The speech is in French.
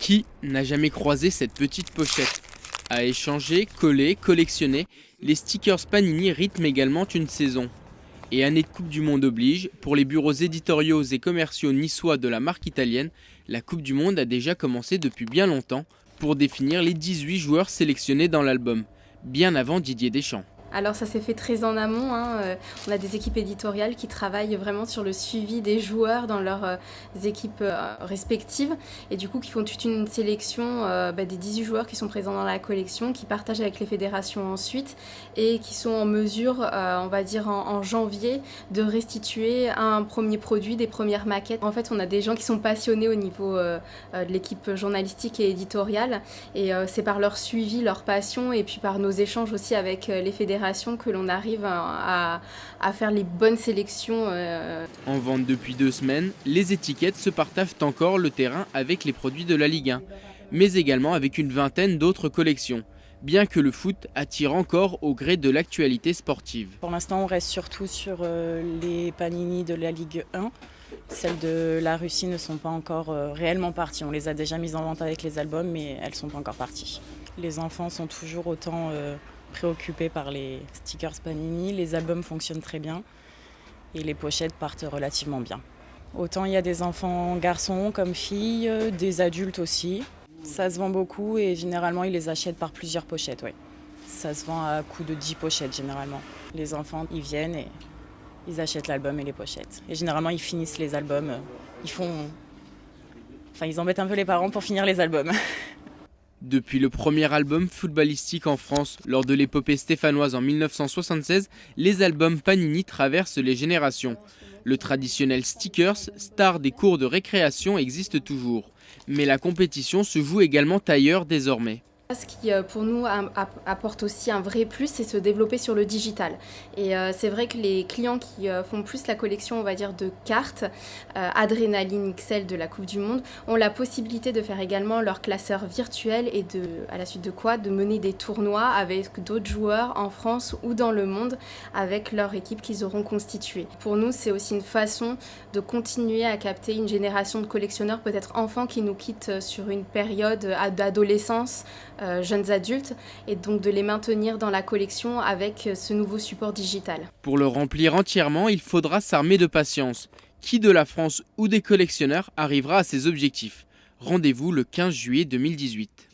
Qui n'a jamais croisé cette petite pochette? À échanger, coller, collectionner, les stickers Panini rythment également une saison. Et année de Coupe du Monde oblige, pour les bureaux éditoriaux et commerciaux niçois de la marque italienne, la Coupe du Monde a déjà commencé depuis bien longtemps pour définir les 18 joueurs sélectionnés dans l'album, bien avant Didier Deschamps. Alors ça s'est fait très en amont, on a des équipes éditoriales qui travaillent vraiment sur le suivi des joueurs dans leurs équipes respectives et du coup qui font toute une sélection des 18 joueurs qui sont présents dans la collection, qui partagent avec les fédérations ensuite et qui sont en mesure, on va dire en janvier, de restituer un premier produit, des premières maquettes. En fait on a des gens qui sont passionnés au niveau de l'équipe journalistique et éditoriale et c'est par leur suivi, leur passion et puis par nos échanges aussi avec les fédérations que l'on arrive à faire les bonnes sélections. En vente depuis 2 semaines, les étiquettes se partagent encore le terrain avec les produits de la Ligue 1, mais également avec une vingtaine d'autres collections, bien que le foot attire encore au gré de l'actualité sportive. Pour l'instant, on reste surtout sur les Panini de la Ligue 1. Celles de la Russie ne sont pas encore réellement parties. On les a déjà mises en vente avec les albums, mais elles ne sont pas encore parties. Les enfants sont toujours autant préoccupés par les stickers Panini. Les albums fonctionnent très bien et les pochettes partent relativement bien. Autant il y a des enfants garçons comme filles, des adultes aussi. Ça se vend beaucoup et généralement ils les achètent par plusieurs pochettes. Ouais. Ça se vend à coût de 10 pochettes généralement. Les enfants ils viennent et ils achètent l'album et les pochettes. Et généralement ils finissent les albums. Ils embêtent un peu les parents pour finir les albums. Depuis le premier album footballistique en France, lors de l'épopée stéphanoise en 1976, les albums Panini traversent les générations. Le traditionnel stickers, star des cours de récréation, existe toujours. Mais la compétition se joue également ailleurs désormais. Ce qui pour nous apporte aussi un vrai plus, c'est se développer sur le digital. Et c'est vrai que les clients qui font plus la collection, on va dire, de cartes, Adrénaline XL de la Coupe du Monde, ont la possibilité de faire également leur classeur virtuel et à la suite de quoi, de mener des tournois avec d'autres joueurs en France ou dans le monde avec leur équipe qu'ils auront constituée. Pour nous, c'est aussi une façon de continuer à capter une génération de collectionneurs, peut-être enfants qui nous quittent sur une période d'adolescence, jeunes adultes, et donc de les maintenir dans la collection avec ce nouveau support digital. Pour le remplir entièrement, il faudra s'armer de patience. Qui de la France ou des collectionneurs arrivera à ses objectifs? Rendez-vous le 15 juillet 2018.